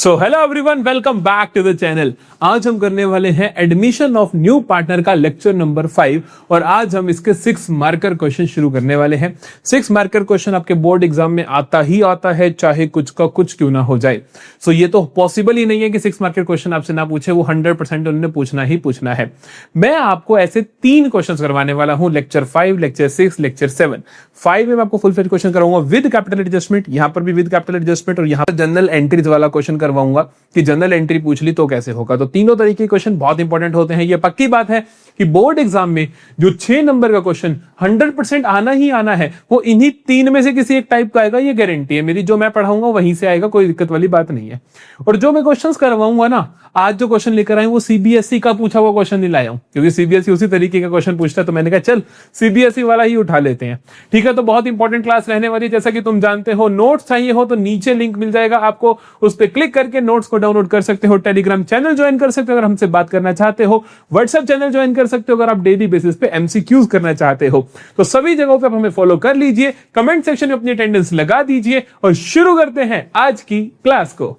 So hello everyone, welcome back to the channel. आज हम करने वाले हैं एडमिशन ऑफ न्यू पार्टनर का लेक्चर नंबर 5 और आज हम इसके 6 मार्कर क्वेश्चन शुरू करने वाले हैं। 6 मार्कर क्वेश्चन आपके बोर्ड एग्जाम में आता ही आता है, चाहे कुछ का कुछ क्यों ना हो जाए। सो ये तो पॉसिबल ही नहीं है कि 6 मार्कर क्वेश्चन आपसे ना पूछे, वो 100% उन्होंने पूछना ही पूछना है। मैं आपको ऐसे 3 क्वेश्चन करवाने वाला हूं, लेक्चर 5, लेक्चर 6, लेक्चर 7। 5 में मैं आपको फुल फ्लेज क्वेश्चन कराऊंगा विद कैपिटल एडजस्टमेंट, यहां पर भी विद कैपिटल एडजस्टमेंट, और यहां पर जनरल एंट्रीज वाला क्वेश्चन करवाऊंगा कि जनरल एंट्री पूछ ली तो कैसे होगा। तो तीनों तरीके के क्वेश्चन बहुत इंपॉर्टेंट होते हैं। ये पक्की बात है कि बोर्ड एग्जाम में जो 6 नंबर का क्वेश्चन 100% आना ही आना है, वो इन्हीं 3 में से किसी एक टाइप का आएगा, ये गारंटी है मेरी। जो मैं पढ़ाऊंगा वहीं से आएगा, कोई दिक्कत वाली बात नहीं है। और जो मैं क्वेश्चंस करवाऊंगा ना, आज जो क्वेश्चन लेकर आए वो सीबीएसई का पूछा हुआ क्वेश्चन नहीं लाया हूं, क्योंकि सीबीएसई उसी तरीके का क्वेश्चन पूछता है, तो मैंने कहा चल सीबीएसई वाला ही उठा लेते हैं। ठीक है, तो बहुत इंपॉर्टेंट क्लास रहने वाली है। जैसा कि तुम जानते हो, नोट्स चाहिए हो तो नीचे लिंक मिल जाएगा आपको, उस पर क्लिक करके नोट्स को डाउनलोड कर सकते हो। टेलीग्राम चैनल ज्वाइन कर सकते हो अगर हमसे बात करना चाहते हो। व्हाट्सएप चैनल ज्वाइन कर सकते हो अगर आप डेली बेसिस पे एमसीक्यूज करना चाहते हो। तो सभी जगहों पे आप हमें फॉलो कर लीजिए, कमेंट सेक्शन में अपनी अटेंडेंस लगा दीजिए और शुरू करते हैं आज की क्लास को।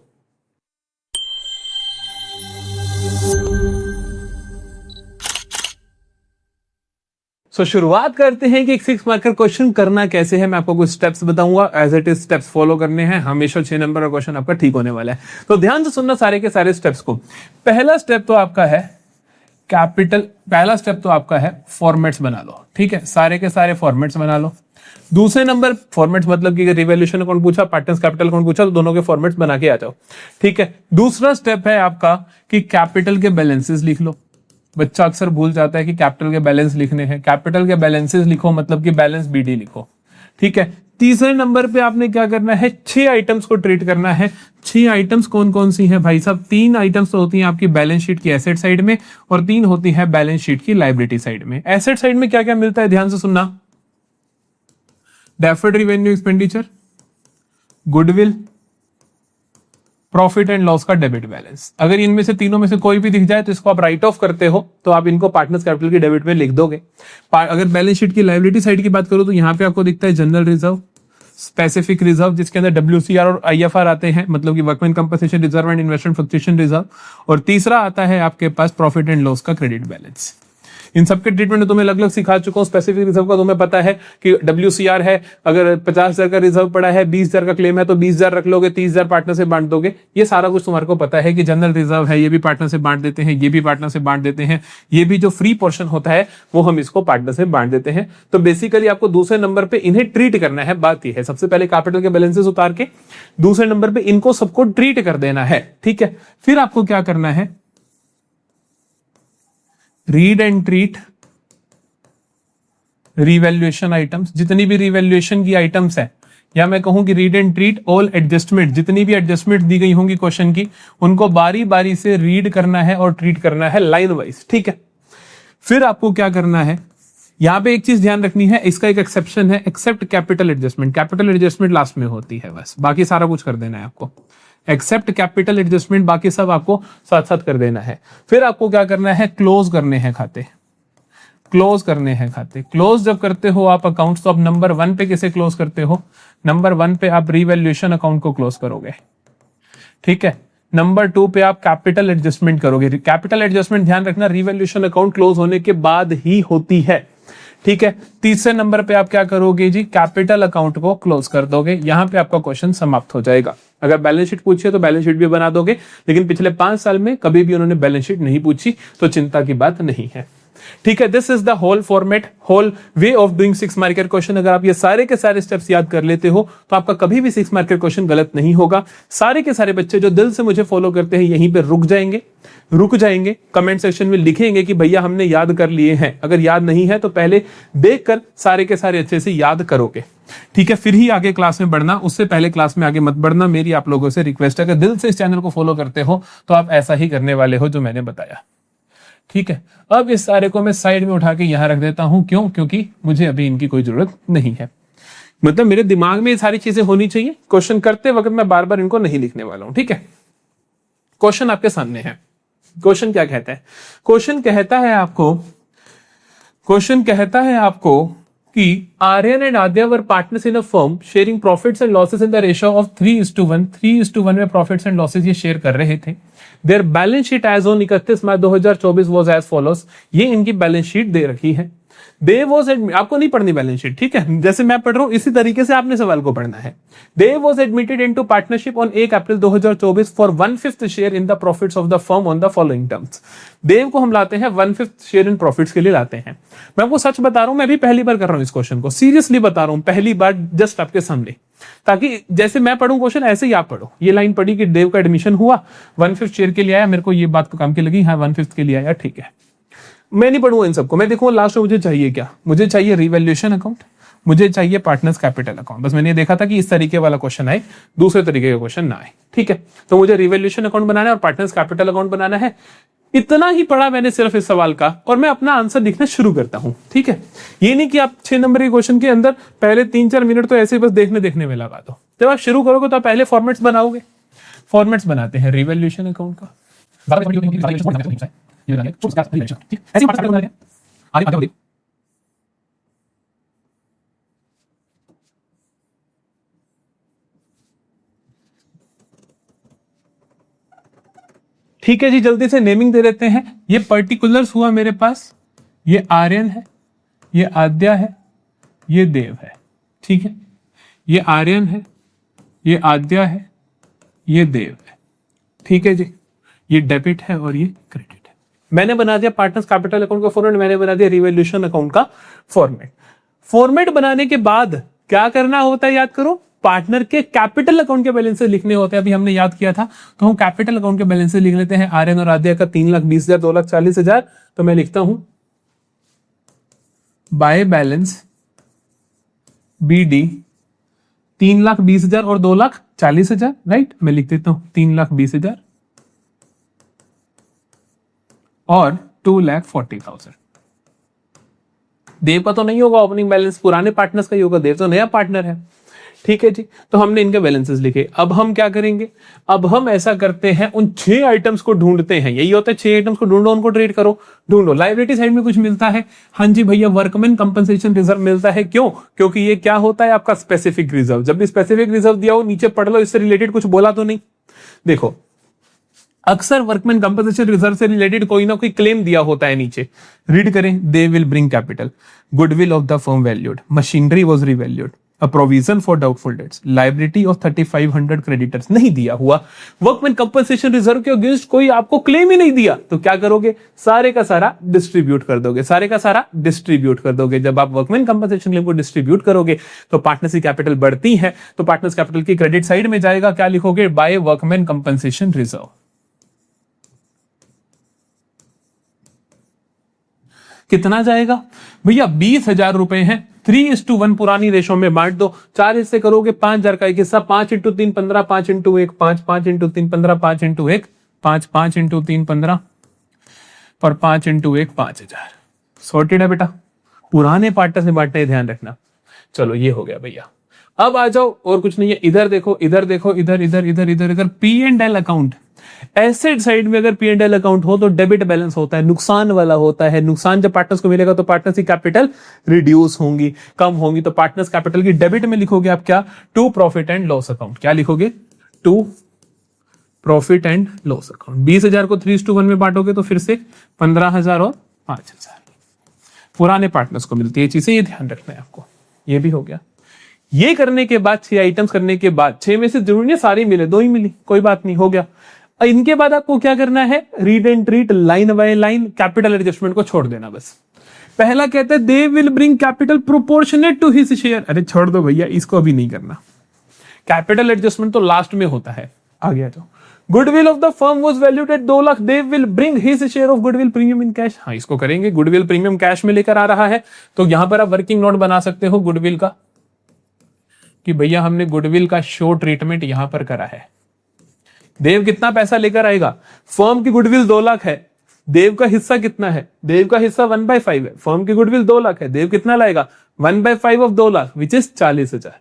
शुरुआत करते हैं कि एक 6 मार्कर क्वेश्चन करना कैसे है। मैं आपको कुछ स्टेप्स बताऊंगा, as it is steps follow करने हैं। हमेशा 6 नंबर का क्वेश्चन आपका ठीक होने वाला है, तो ध्यान से सुनना सारे के सारे स्टेप्स को। पहला स्टेप तो आपका है पहला स्टेप तो आपका है फॉर्मेट्स बना लो। ठीक है, सारे के सारे फॉर्मेट्स बना लो। दूसरे नंबर फॉर्मेट्स मतलब कि रिवैल्यूएशन अकाउंट पूछा, पार्टनर्स कैपिटल अकाउंट पूछा, तो दोनों के फॉर्मेट्स बना के आ जाओ। ठीक है, दूसरा स्टेप है आपका कि कैपिटल के बैलेंसेस लिख लो। बच्चा अक्सर भूल जाता है कि कैपिटल के बैलेंस लिखने हैं। कैपिटल के बैलेंसेस लिखो, मतलब कि बैलेंस बीडी लिखो। ठीक है, तीसरे नंबर पे आपने क्या करना है, 6 आइटम्स को ट्रीट करना है। 6 आइटम्स कौन कौन सी हैं भाई साहब? 3 आइटम्स तो होती हैं आपकी बैलेंस शीट की एसेट साइड में और 3 होती है बैलेंस शीट की लायबिलिटी साइड में। एसेट साइड में क्या क्या मिलता है, ध्यान से सुनना। Deferred revenue expenditure, goodwill, profit and loss का डेबिट बैलेंस। अगर इनमें से तीनों में से कोई भी दिख जाए तो इसको आप राइट ऑफ करते हो, तो आप इनको पार्टनर्स कैपिटल की डेबिट में लिख दोगे। अगर बैलेंस शीट की लायबिलिटी साइड की बात करो तो यहाँ पे आपको दिखता है जनरल रिजर्व, स्पेसिफिक रिजर्व जिसके अंदर WCR और IFR आते हैं, मतलब कि workman compensation reserve and investment fluctuation reserve, और तीसरा आता है आपके पास प्रॉफिट एंड लॉस का क्रेडिट बैलेंस। इन सबके ट्रीटमेंट तुम्हें अलग अलग सिखा चुका हूं। स्पेसिफिक रिजर्व का तुम्हें पता है कि WCR है, अगर 50,000 का रिजर्व पड़ा है, 20,000 का क्लेम है तो 20,000 रख लोगे, 30,000 पार्टनर से बांट दोगे। ये सारा कुछ तुम्हारे को पता है कि जनरल रिजर्व है, ये भी पार्टनर से बांट देते हैं, ये भी पार्टनर से बांट देते हैं, ये भी जो फ्री पोर्शन होता है वो हम इसको पार्टनर से बांट देते हैं। तो बेसिकली आपको दूसरे नंबर पे इन्हें ट्रीट करना है। बात यह है, सबसे पहले कैपिटल के बैलेंसेस उतार के दूसरे नंबर पे इनको सबको ट्रीट कर देना है। ठीक है, फिर आपको क्या करना है, read and treat revaluation items. जितनी भी रिवैल्यूएशन की आइटम्स है, या मैं कहूं कि read and treat all adjustment, जितनी भी एडजस्टमेंट दी गई होंगी क्वेश्चन की, उनको बारी बारी से रीड करना है और ट्रीट करना है लाइन वाइज। ठीक है, फिर आपको क्या करना है, यहां पे एक चीज ध्यान रखनी है, इसका एक एक्सेप्शन है, except capital adjustment. Capital adjustment last में होती है, बस बाकी सारा कुछ कर देना है आपको। एक्सेप्ट कैपिटल एडजस्टमेंट, बाकी सब आपको साथ साथ कर देना है। फिर आपको क्या करना है, क्लोज करने हैं खाते, क्लोज करने हैं खाते। क्लोज जब करते हो आप अकाउंट्स, तो आप नंबर 1 पे किसे क्लोज करते हो, नंबर 1 पे आप रिवैल्यूएशन अकाउंट को क्लोज करोगे। ठीक है, नंबर 2 पे आप कैपिटल एडजस्टमेंट करोगे। कैपिटल एडजस्टमेंट ध्यान रखना, रिवैल्यूएशन अकाउंट क्लोज होने के बाद ही होती है। ठीक है, तीसरे नंबर पे आप क्या करोगे जी, कैपिटल अकाउंट को क्लोज कर दोगे। यहां पे आपका क्वेश्चन समाप्त हो जाएगा। अगर बैलेंस शीट पूछिए तो बैलेंस शीट भी बना दोगे, लेकिन पिछले 5 साल में कभी भी उन्होंने बैलेंस शीट नहीं पूछी, तो चिंता की बात नहीं है। ठीक है, this is the whole format, whole way of doing 6 marker question. अगर आप ये सारे के सारे स्टेप्स याद कर लेते हो तो आपका कभी भी 6 मार्कर क्वेश्चन गलत नहीं होगा। सारे के सारे बच्चे जो दिल से मुझे फॉलो करते हैं यहीं पे रुक जाएंगे, कमेंट सेक्शन में लिखेंगे कि भैया हमने याद कर लिए हैं। अगर याद नहीं है तो पहले देखकर सारे के सारे अच्छे से याद करोगे। ठीक है, फिर ही आगे क्लास में बढ़ना, उससे पहले क्लास में आगे मत बढ़ना। मेरी आप लोगों से रिक्वेस्ट है, अगर दिल से इस चैनल को फॉलो करते हो तो आप ऐसा ही करने वाले हो जो मैंने बताया। ठीक है, अब इस सारे को मैं साइड में उठा के यहां रख देता हूं। क्यों? क्योंकि मुझे अभी इनकी कोई जरूरत नहीं है। मतलब मेरे दिमाग में ये सारी चीजें होनी चाहिए, क्वेश्चन करते वक्त मैं बार बार इनको नहीं लिखने वाला हूं। ठीक है, क्वेश्चन आपके सामने है। क्वेश्चन क्या कहता है, क्वेश्चन कहता है आपको कि Aryan and Aadya were partners in a firm sharing profits and losses in the ratio of 3:1, 3:1 में प्रॉफिट्स एंड लॉसेस ये शेयर कर रहे थे। Their balance sheet as on 31 March 2024 was as follows, ये इनकी बैलेंस शीट दे रखी है। दे वॉज आपको नहीं पढ़नी बैलेंस शीट, ठीक है, जैसे मैं पढ़ रहा हूं इसी तरीके से आपने सवाल को पढ़ना है। They was admitted into partnership on 1 April 2024 for 1/5 share in the profits of the firm on the following terms. Dev को हम लाते हैं 1/5 शेयर इन प्रॉफिट्स के लिए लाते हैं। मैं आपको सच बता रहा हूं, मैं भी पहली बार कर रहा हूं इस क्वेश्चन को, सीरियसली बता रहा हूं, पहली बार जस्ट आपके सामने, ताकि जैसे मैं पढ़ूं क्वेश्चन ऐसे ही आप पढ़ो। ये लाइन पढ़ी कि देव का एडमिशन हुआ, 1/5 शेयर के लिए आया, मेरे को ये बात को काम की लगी, हाँ 1/5 के लिए आया, ठीक है। मैं नहीं पढ़ूंगा इन सबको, मैं देखूंगा लास्ट में मुझे चाहिए क्या। मुझे चाहिए रिवैल्यूएशन अकाउंट, मुझे चाहिए पार्टनर्स कैपिटल अकाउंट। बस मैंने देखा था कि इस तरीके वाला क्वेश्चन आए, दूसरे तरीके का क्वेश्चन ना आए, ठीक है। तो मुझे रिवैल्यूएशन अकाउंट बनाना है और पार्टनर्स कैपिटल अकाउंट बनाना है। इतना ही पढ़ा मैंने सिर्फ इस सवाल का, और मैं अपना आंसर लिखना शुरू करता हूं, ठीक है। ये नहीं कि आप 6 नंबर के क्वेश्चन के अंदर पहले 3-4 मिनट तो ऐसे बस देखने में लगा दो। जब आप शुरू करोगे तो आप पहले फॉर्मेट्स बनाओगे। फॉर्मेट्स बनाते हैं रिवैल्यूएशन अकाउंट का, ठीक है जी। जल्दी से नेमिंग दे देते हैं। ये पर्टिकुलर्स हुआ मेरे पास, ये आर्यन है, ये आद्या है, ये देव है, ठीक है। ये आर्यन है, ये आद्या है, ये देव है, ठीक है जी। ये डेबिट है और ये क्रेडिट है। मैंने बना दिया पार्टनर्स कैपिटल अकाउंट का फॉर्मेट, मैंने बना दिया रिवैल्यूएशन अकाउंट का फॉर्मेट। फॉर्मेट बनाने के बाद क्या करना होता है, याद करो, पार्टनर के कैपिटल अकाउंट के बैलेंसेस लिखने होते हैं। अभी हमने याद किया था, तो हम कैपिटल अकाउंट के बैलेंसेस लिख लेते हैं। आर्यन और आद्या का 3,20,000, 2,40,000, तो मैं लिखता हूं बाय बैलेंस BD 3,20,000 और 2,40,000, राइट। मैं लिख देता हूं 3,20,000 और 2,40,000। देव का तो नहीं होगा ओपनिंग बैलेंस, पुराने पार्टनर्स का ही होगा, देव तो नया पार्टनर है, ठीक है जी। तो हमने इनके बैलेंसेस लिखे। अब हम क्या करेंगे, अब हम ऐसा करते हैं, उन 6 आइटम्स को ढूंढते हैं। यही होता है, 6 आइटम्स को ढूंढो, उनको ट्रेड करो। ढूंढो, लायबिलिटी साइड में कुछ मिलता है, हाँ जी भैया, वर्कमैन कंपनसेशन रिजर्व मिलता है। क्यों? क्योंकि ये क्या होता है, आपका स्पेसिफिक रिजर्व। जब भी स्पेसिफिक रिजर्व दिया हो, नीचे पढ़ लो, इससे रिलेटेड कुछ बोला तो नहीं। देखो, अक्सर वर्कमैन कंपनसेशन रिजर्व से रिलेटेड कोई ना कोई क्लेम दिया होता है नीचे। रीड करें, दे will bring capital, goodwill of the firm valued, machinery was revalued, a provision for doubtful dates, liability of 3,500 creditors. नहीं दिया हुआ, वर्कमैन कंपनसेशन रिजर्व के अगेंस्ट कोई आपको क्लेम ही नहीं दिया, तो क्या करोगे, सारे का सारा डिस्ट्रीब्यूट कर दोगे, सारे का सारा डिस्ट्रीब्यूट कर दोगे। जब आप वर्कमैन कंपनसेशन क्लेम को डिस्ट्रीब्यूट करोगे तो पार्टनर्स की कैपिटल बढ़ती है, तो पार्टनर्स कैपिटल की क्रेडिट साइड में जाएगा, क्या लिखोगे, बाय वर्कमैन कंपनसेशन रिजर्व। कितना जाएगा भैया, 20,000 रुपए हैं। 3:1 पुरानी रेशो में बांट दो, 4 हिस्से करोगे, 5,000 का एक हिस्सा, 5 × 3 15, 5 × 1 5, 5 × 3 15, 5 × 1 5, 5 × 3 15 और 5 × 1 5,000। सॉर्टेड है बेटा। पुराने पार्टनर से बांटने, ध्यान रखना। चलो ये हो गया भैया। अब आ जाओ, और कुछ नहीं है, इधर देखो, इधर देखो, इधर इधर इधर इधर इधर P&L अकाउंट। एसेट साइड में अगर P&L अकाउंट हो तो डेबिट बैलेंस होता है, नुकसान वाला होता है। नुकसान जब पार्टनर्स को मिलेगा तो पार्टनर्स की कैपिटल रिड्यूस होंगी, कम होंगी, तो पार्टनर्स कैपिटल की डेबिट में लिखोगे आप क्या, to profit and loss account. क्या लिखोगे, to profit and loss account. 20,000 को 3:1 में बांटोगे तो फिर से 15,000 और 5,000 पुराने पार्टनर्स को मिलती है चीजें, ये ध्यान रखना है आपको। ये भी हो गया। ये करने के बाद 6 आइटम्स करने के बाद, 6 में से जरूरी नहीं सारी मिले, 2 ही मिली, कोई बात नहीं, हो गया। इनके बाद आपको क्या करना है, read and treat line by line, capital adjustment को छोड़ देना बस। पहला कहता है they will bring capital proportionate to his share. अरे छोड़ दो भैया, इसको अभी नहीं करना। कैपिटल एडजस्टमेंट तो लास्ट में होता है। आ गया जो goodwill of the firm was valued at 2 lakh, they will bring his share of goodwill premium in cash. हाँ, इसको करेंगे। गुडविल प्रीमियम कैश में लेकर आ रहा है, तो यहां पर आप वर्किंग नोट बना सकते हो गुडविल का, कि भैया हमने गुडविल का शो ट्रीटमेंट यहां पर करा है। देव कितना पैसा लेकर आएगा, फर्म की गुडविल 2 लाख है, देव का हिस्सा कितना है, देव का हिस्सा 1/5 है, फर्म की गुडविल 2 लाख है, देव कितना लाएगा, 1/5 ऑफ 2 लाख विच इज 40,000।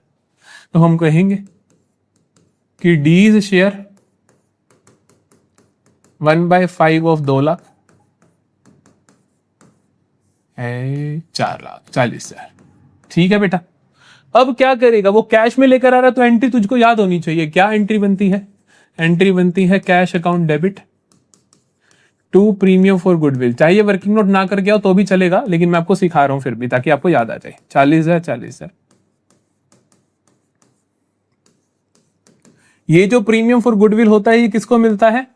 तो हम कहेंगे कि डीज शेयर 1/5 ऑफ 2 लाख है 4,40,000। ठीक है बेटा। अब क्या करेगा, वो कैश में लेकर आ रहा है तो एंट्री तुझको याद होनी चाहिए। क्या एंट्री बनती है? एंट्री बनती है cash account debit to premium for goodwill. चाहिए वर्किंग नोट ना करके आओ तो भी चलेगा, लेकिन मैं आपको सिखा रहा हूं फिर भी, ताकि आपको याद आ जाए। 40,000 40,000। ये जो प्रीमियम फॉर गुडविल होता है ये किसको मिलता है?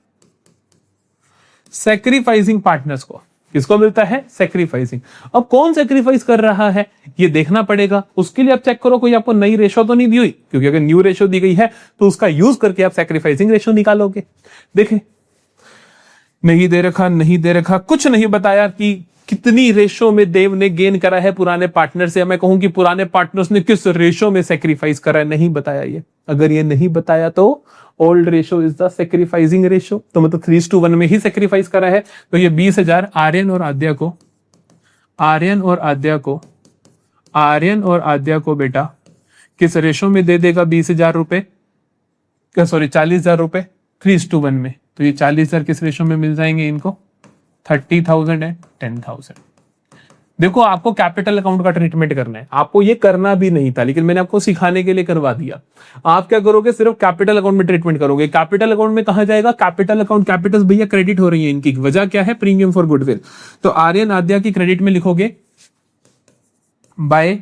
सैक्रिफाइसिंग पार्टनर्स को। किसको मिलता है? सैक्रिफाइसिंग। अब कौन सैक्रिफाइस कर रहा है ये देखना पड़ेगा। उसके लिए आप चेक करो कोई आपको नई रेशो तो नहीं दी हुई, क्योंकि अगर न्यू रेशो दी गई है तो उसका यूज करके आप सैक्रिफाइसिंग रेशो निकालोगे। देखें, नहीं दे रखा, नहीं दे रखा, कुछ नहीं बताया कि कितनी रेशो में देव ने गेन करा है पुराने पार्टनर से। मैं कहूं कि पुराने पार्टनर्स ने किस रेशो में सैक्रिफाइस करा है, नहीं बताया ये। अगर ये नहीं बताया तो old ratio is the sacrificing ratio, तो मतलब 3:1 में ही सैक्रिफाइस करा है। तो ये 20,000 आर्यन और आद्या को बेटा किस रेशो में दे देगा? 20,000 रुपए, सॉरी 40,000 रुपए 3:1 में। तो ये 40,000 किस रेशो में मिल जाएंगे इनको? 30,000 एंड 10,000। देखो, आपको कैपिटल अकाउंट का ट्रीटमेंट करना है। आपको ये करना भी नहीं था, लेकिन मैंने आपको सिखाने के लिए करवा दिया। आप क्या करोगे? सिर्फ कैपिटल अकाउंट में ट्रीटमेंट करोगे। कैपिटल अकाउंट में कहां जाएगा? कैपिटल अकाउंट, कैपिटल्स भैया क्रेडिट हो रही है इनकी। वजह क्या है? Premium for goodwill. तो आर्यन आद्या की क्रेडिट में लिखोगे by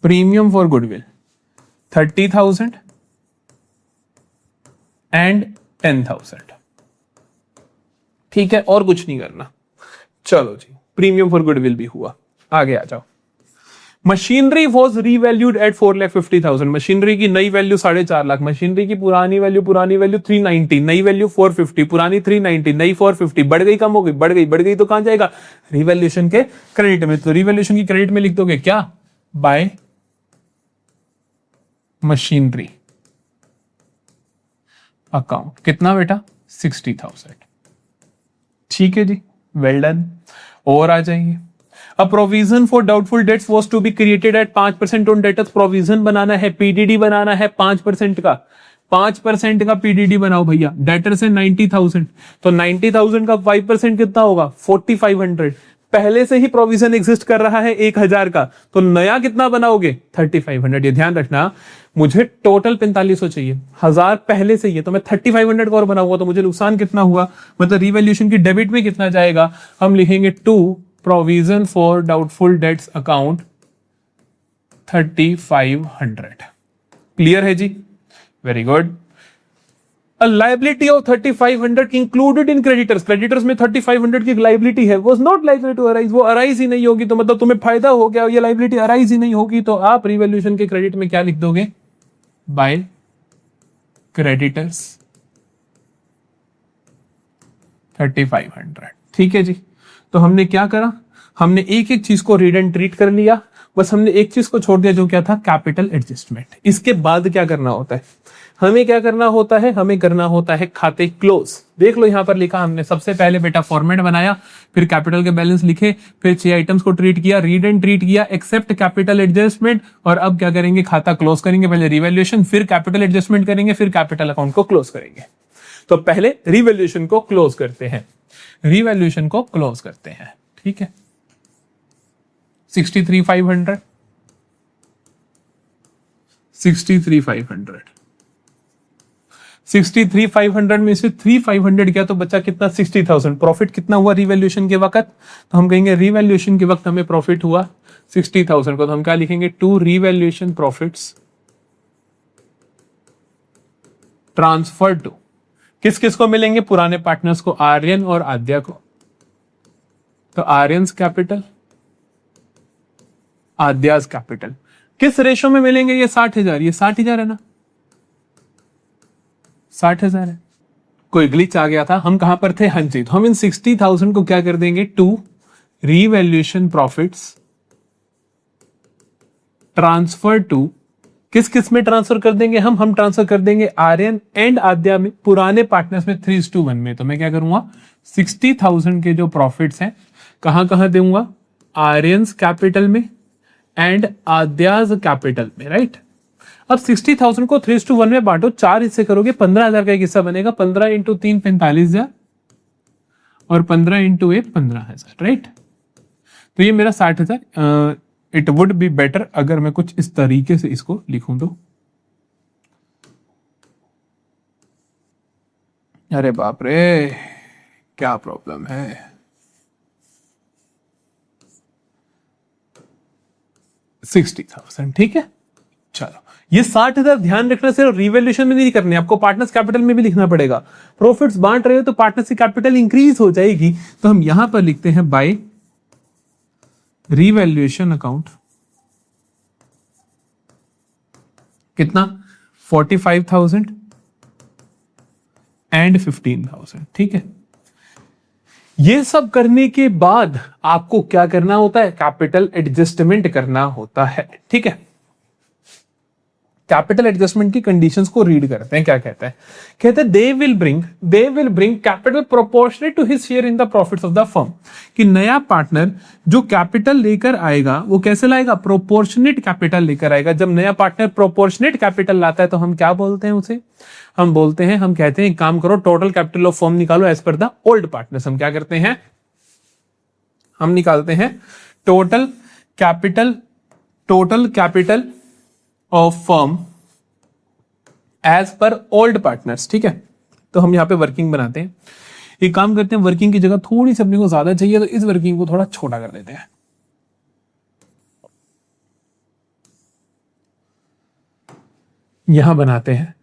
premium for goodwill 30,000 and 10,000। ठीक है, और कुछ नहीं करना। चलो जी, प्रीमियम फॉर गुडविल भी हुआ। आगे आ जाओ। Machinery was revalued at 4,50,000। Machinery की नई वैल्यू 4.5 लाख। मशीनरी की पुरानी वैल्यू 390, नई वैल्यू 450, पुरानी 390, नई 450। बढ़ गई, कम हो गई? बढ़ गई तो कहां जाएगा? रिवैल्यूएशन के क्रेडिट में। तो रिवैल्यूएशन की क्रेडिट में लिख दोगे क्या? Bye machinery account. कितना बेटा? 60,000। ठीक है जी, वेल डन। और आ जाइए। A provision for doubtful debts was to be created at 5% on debtors. Provision बनाना है, पीडीडी बनाना है 5% का। 5% का पीडीडी बनाओ भैया। डेटर से 90,000, तो 90,000 का 5% कितना होगा? 4,500। पहले से ही प्रोविजन एग्जिस्ट कर रहा है 1,000 का, तो नया कितना बनाओगे? 3,500। ये ध्यान रखना, मुझे टोटल 4500 चाहिए, 1000 पहले से ही है, तो मैं 3,500 का और बनाऊंगा तो मुझे नुकसान कितना हुआ? मतलब रिवैल्यूएशन की डेबिट में कितना जाएगा? हम लिखेंगे to provision for doubtful debts account 3,500। Clear है जी? Very good. A liability of 3,500 included in creditors। Creditors में 3,500 की लाइबिलिटी है, was not likely to arise। वो अराइज ही नहीं होगी, तो मतलब तुम्हें फायदा हो गया। ये लाइबिलिटी अराइज ही नहीं होगी, तो आप रिवैल्यूएशन के क्रेडिट में क्या लिख दोगे? By creditors 3,500। ठीक है जी। तो हमने क्या करा? हमने एक एक चीज को रीड एंड ट्रीट कर लिया। बस हमने एक चीज को छोड़ दिया, जो क्या था? Capital adjustment. इसके बाद क्या करना होता है? हमें क्या करना होता है? हमें करना होता है खाते क्लोज। देख लो, यहां पर लिखा हमने सबसे पहले बेटा फॉर्मेट बनाया, फिर कैपिटल के बैलेंस लिखे, फिर 6 आइटम्स को ट्रीट किया, रीड एंड ट्रीट किया, एक्सेप्ट कैपिटल एडजस्टमेंट। और अब क्या करेंगे? खाता क्लोज करेंगे। पहले रिवैल्यूएशन, फिर कैपिटल एडजस्टमेंट करेंगे, फिर कैपिटल अकाउंट को क्लोज करेंगे। तो पहले रिवैल्यूएशन को क्लोज करते हैं। रिवैल्यूएशन को क्लोज करते हैं। ठीक है, 63,500 63,500 में से 3,500 गया तो बचा कितना? 60,000। प्रॉफिट कितना हुआ रिवैल्यूएशन के वक्त? तो हम कहेंगे रिवैल्यूएशन के वक्त हमें प्रॉफिट हुआ 60,000 को, तो हम क्या लिखेंगे? To revaluation profits transfer to. किस किस को मिलेंगे? पुराने पार्टनर्स को, आर्यन और आद्या को। तो आर्यंस कैपिटल, आद्यास कैपिटल। किस रेशो में मिलेंगे? ये 60,000, ये 60,000 है ना? 60,000 है। कोई ग्लिच आ गया था, हम कहां पर थे? हाँ जी। तो हम इन 60,000 को क्या कर देंगे? To revaluation profits transfer to. किस किस में ट्रांसफर कर देंगे? हम ट्रांसफर कर देंगे आर्यन एंड आद्या में, पुराने पार्टनर्स में 3:1 में। तो मैं क्या करूंगा? 60,000 के जो प्रॉफिट्स हैं कहां कहां दूंगा? आर्यंस कैपिटल में एंड आद्याज कैपिटल में, राइट। अब 60,000 को 3:1 में बांटो, 4 हिस्से करोगे, 15,000 का एक हिस्सा बनेगा। 15 × 3 45,000 और 15 × 1 15,000, राइट। तो ये मेरा 60,000। इट वुड बी बेटर अगर मैं कुछ इस तरीके से इसको लिखूं तो, अरे बाप रे क्या प्रॉब्लम है। 60,000 ठीक है। चलो ये 60,000 ध्यान रखना, सिर्फ रिवैल्यूएशन में नहीं करने, आपको पार्टनर्स कैपिटल में भी लिखना पड़ेगा। प्रॉफिट्स बांट रहे हो तो पार्टनर्स की कैपिटल इंक्रीज हो जाएगी, तो हम यहां पर लिखते हैं बाय रिवैल्यूएशन अकाउंट कितना 45,000 एंड 15,000 ठीक है। ये सब करने के बाद आपको क्या करना होता है, कैपिटल एडजस्टमेंट करना होता है ठीक है। कैपिटल एडजस्टमेंट की कंडीशंस को रीड करते हैं, क्या कहता है, कहते हैं they will bring capital proportionate to his share in the profits of the firm, कि नया पार्टनर जो कैपिटल लेकर आएगा वो कैसे लाएगा, प्रोपोर्शनेट कैपिटल लेकर आएगा। जब नया पार्टनर प्रोपोर्शनेट कैपिटल लाता है तो हम क्या बोलते हैं उसे, हम कहते हैं काम करो टोटल कैपिटल ऑफ फर्म निकालो as per the old partners. हम क्या करते हैं, हम निकालते हैं total capital of firm as per old partners ठीक है। तो हम यहां पे वर्किंग बनाते हैं, एक काम करते हैं, वर्किंग की जगह थोड़ी सी अपने को ज्यादा चाहिए तो इस वर्किंग को थोड़ा छोटा कर देते हैं। यहां बनाते हैं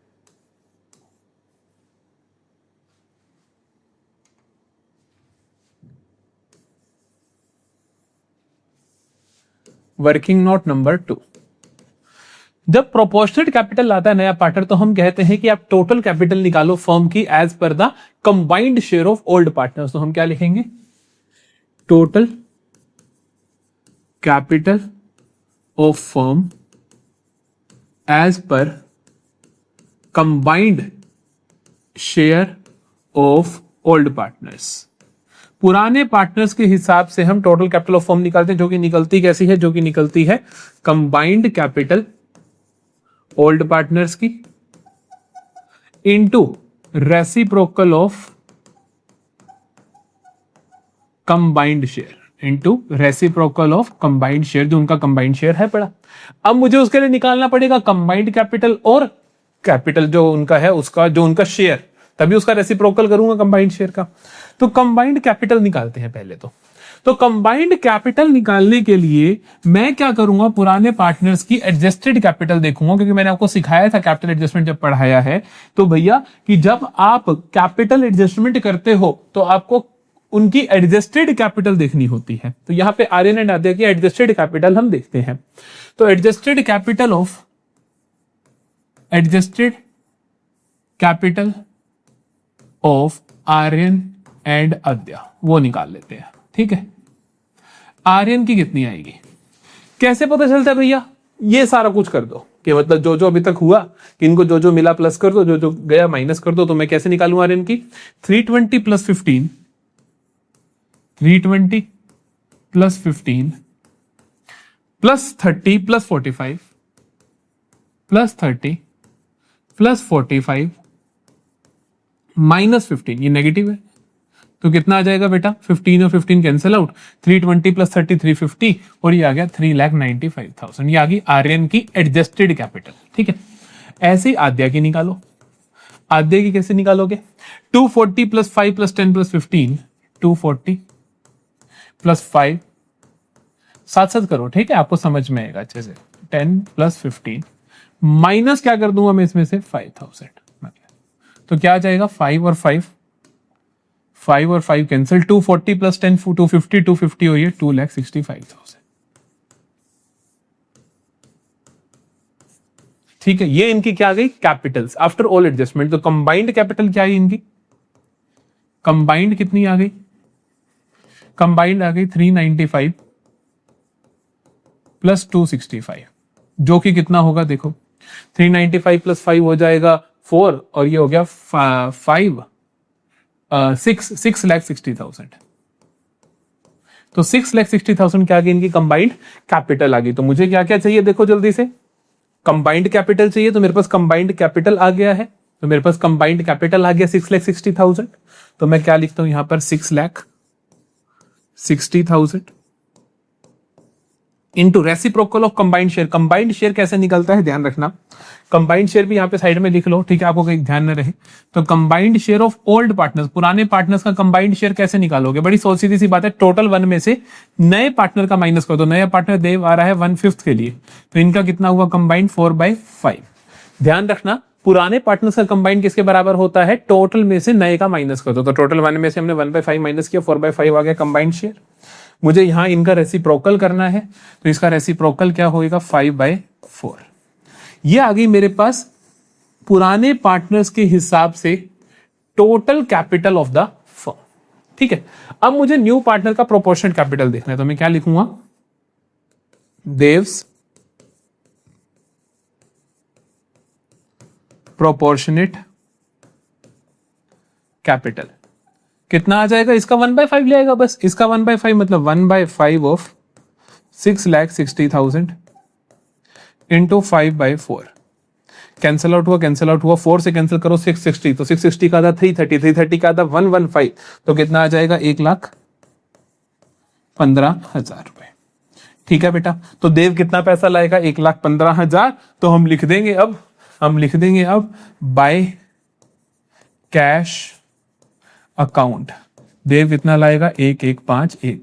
वर्किंग नोट नंबर 2। जब प्रोपोर्शनेट कैपिटल लाता है नया पार्टनर तो हम कहते हैं कि आप टोटल कैपिटल निकालो फर्म की as per the combined share of old partners. तो हम क्या लिखेंगे, total capital of firm as per combined share of old partners. पुराने पार्टनर्स के हिसाब से हम टोटल कैपिटल ऑफ फर्म निकालते हैं, जो कि निकलती कैसी है, जो कि निकलती है कंबाइंड कैपिटल ओल्ड पार्टनर्स की into reciprocal of combined share, into reciprocal of combined share, जो उनका कंबाइंड शेयर है पड़ा। अब मुझे उसके लिए निकालना पड़ेगा कंबाइंड कैपिटल और कैपिटल जो उनका है उसका, जो उनका शेयर, तभी उसका रेसिप्रोकल करूंगा कंबाइंड शेयर का। तो कंबाइंड कैपिटल निकालते हैं पहले तो कंबाइंड कैपिटल निकालने के लिए मैं क्या करूंगा, पुराने पार्टनर्स की एडजस्टेड कैपिटल देखूंगा, क्योंकि मैंने आपको सिखाया था कैपिटल एडजस्टमेंट जब पढ़ाया है तो भैया कि जब आप कैपिटल एडजस्टमेंट करते हो तो आपको उनकी एडजस्टेड कैपिटल देखनी होती है। तो यहां पे आर्यन एंड आद्या की एडजस्टेड कैपिटल हम देखते हैं। तो adjusted capital of Aryan and Aadya वो निकाल लेते हैं ठीक है। आर्यन की कितनी आएगी, कैसे पता चलता है भैया, ये सारा कुछ कर दो कि मतलब जो जो अभी तक हुआ कि इनको जो जो मिला प्लस कर दो, जो जो गया माइनस कर दो। तो मैं कैसे निकालूं आर्यन की, 320 plus 15 plus 30 plus 45 plus 30 plus 45 minus 15, ये नेगेटिव है तो कितना आ जाएगा बेटा, 15 और 15 कैंसिल आउट, 320 प्लस 30 350 और ये आ गया 3,95,000। ये आ गई आर्यन की एडजस्टेड कैपिटल ठीक है। ऐसे ही आद्या की निकालो, आद्या की कैसे निकालोगे, 240 प्लस 5 प्लस 10 प्लस 15, 240 प्लस 5, साथ साथ करो ठीक है, आपको समझ में आएगा अच्छे से। 10 प्लस 15 माइनस क्या कर दूंगा मैं इसमें से 5,000, तो क्या आ जाएगा 5 और 5 कैंसिल, 240 प्लस 10 250 हुई है 2,65,000 ठीक है। ये इनकी क्या आ गई कैपिटल्स आफ्टर ऑल एडजस्टमेंट। तो कंबाइंड कैपिटल क्या है इनकी, कंबाइंड कितनी आ गई, कंबाइंड आ गई 395 प्लस 265, जो कि कितना होगा देखो, 395 प्लस 5 हो जाएगा 4 और ये हो गया 6,60,000। तो 6,60,000 क्या आ गई इनकी कंबाइंड कैपिटल आ गई। तो मुझे क्या क्या चाहिए देखो जल्दी से, कंबाइंड कैपिटल चाहिए, तो मेरे पास कंबाइंड कैपिटल आ गया है, तो मेरे पास कंबाइंड कैपिटल आ गया 6,60,000। तो मैं क्या लिखता हूं यहां पर 6,60,000 into reciprocal of combined share. Combined share कैसे निकलता है ध्यान रखना, कंबाइंड शेयर भी यहाँ पे साइड में लिख लो, ठीक है, आपको कहीं ध्यान न रहे तो। Combined share of old partners, पुराने पार्टनर्स का कंबाइंड शेयर कैसे निकालोगे, बड़ी सीधी सी बात है, टोटल 1 में से नए पार्टनर का माइनस कर दो। नया पार्टनर देव आ रहा है 1/5 के लिए, तो इनका कितना हुआ कंबाइंड 4/5। ध्यान रखना पुराने पार्टनर्स का कंबाइंड किसके बराबर होता है, टोटल में से नए का माइनस कर दो। तो टोटल 1 में से हमने 1/5 माइनस किया, 4/5 आ गया कंबाइंड शेयर। मुझे यहां इनका रेसिप्रोकल करना है, तो इसका रेसिप्रोकल क्या होगा 5/4। ये आ गई मेरे पास पुराने पार्टनर्स के हिसाब से total capital of the firm. ठीक है, अब मुझे न्यू पार्टनर का प्रोपोर्शनेट कैपिटल देखना है, तो मैं क्या लिखूंगा, देव्स प्रोपोर्शनेट कैपिटल कितना आ जाएगा, इसका 1/5 ले आएगा बस। इसका 1/5 मतलब 1/5 ऑफ 6,60,000 इंटू 5/4। कैंसिल आउट हुआ, 4 से कैंसिल करो 660, तो 660 का था 330, 330 का था 115, तो कितना आ जाएगा 1,15,000 रुपए। ठीक है बेटा, तो देव कितना पैसा लाएगा 1,15,000, तो हम लिख देंगे अब बाय कैश अकाउंट देव कितना लाएगा 1,151,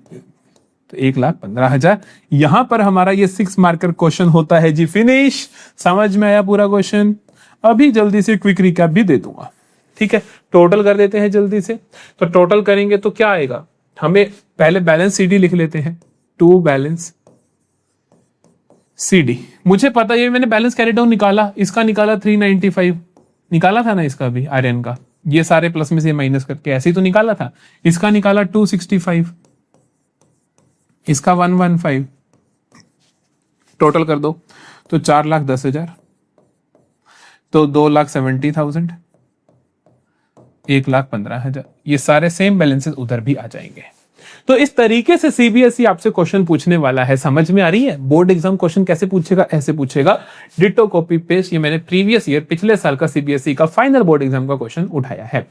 तो 1,15,000। यहां पर हमारा ये 6 मार्कर क्वेश्चन होता है जी फिनिश। समझ में आया पूरा क्वेश्चन। अभी जल्दी से क्विक रिकैप भी दे दूंगा, ठीक है। टोटल कर देते हैं जल्दी से, तो टोटल करेंगे तो क्या आएगा, हमें पहले बैलेंस सीडी लिख लेते हैं, टू बैलेंस सीडी। मुझे पता है मैंने बैलेंस कैरी डाउन निकाला, इसका निकाला 395 निकाला था ना, इसका भी आर्यन का, ये सारे प्लस में से माइनस करके ऐसे ही तो निकाला था। इसका निकाला 265, इसका 115, टोटल कर दो तो 4,10,000, तो 2,70,000, 1,15,000। ये सारे सेम बैलेंसेस उधर भी आ जाएंगे। तो इस तरीके से सीबीएसई आपसे क्वेश्चन पूछने वाला है। समझ में आ रही है, बोर्ड एग्जाम क्वेश्चन कैसे पूछेगा, ऐसे पूछेगा, डिटो कॉपी पेस्ट। ये मैंने प्रीवियस ईयर पिछले साल का सीबीएसई का फाइनल बोर्ड एग्जाम का क्वेश्चन उठाया है।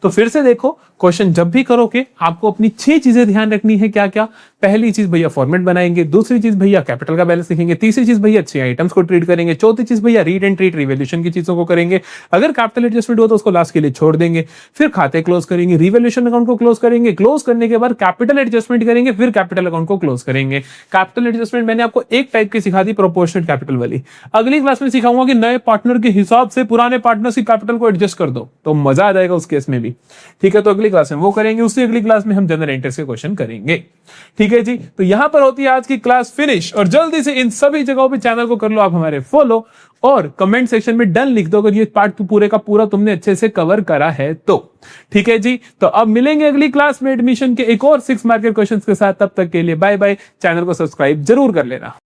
तो फिर से देखो, क्वेश्चन जब भी करोगे आपको अपनी 6 चीजें ध्यान रखनी है। क्या क्या, पहली चीज भैया फॉर्मेट बनाएंगे, दूसरी चीज भैया कैपिटल का बैलेंस लिखेंगे, तीसरी चीज भैया 6 आइटम्स को ट्रीट करेंगे, चौथी चीज भैया रीड एंड ट्रीट रिवैल्यूएशन की चीजों को करेंगे। अगर कैपिटल एडजस्टमेंट हो तो उसको लास्ट के लिए छोड़ देंगे, फिर खाते क्लोज करेंगे, रिवैल्यूएशन अकाउंट को क्लोज करेंगे, क्लोज करने के बाद कैपिटल एडजस्टमेंट करेंगे, फिर कैपिटल अकाउंट को क्लोज करेंगे। कैपिटल एडजस्टमेंट मैंने आपको एक टाइप की सिखा दी, प्रोपोर्शनेट कैपिटल वाली। अगली क्लास में सिखाऊंगा कि नए पार्टनर के हिसाब से पुराने पार्टनर की कैपिटल को एडजस्ट कर दो, तो मजा आ जाएगा उस केस में भी। ठीक है, तो अगली क्लास में वो करेंगे, उससे अगली क्लास में हम जनरल इंटरेस्ट के क्वेश्चन करेंगे। ठीक है जी, तो यहां पर होती है आज की क्लास फिनिश। और जल्दी से इन सभी जगहों पे चैनल को कर लो आप हमारे फॉलो, और कमेंट सेक्शन में डन लिख दो अगर ये पार्ट पूरे का पूरा तुमने अच्छे से कवर करा है तो। ठीक है जी, तो अब मिलेंगे अगली क्लास में एडमिशन के एक और 6 मार्क के क्वेश्चंस के साथ। तब तक के लिए बाय बाय। चैनल को सब्सक्राइब जरूर कर लेना।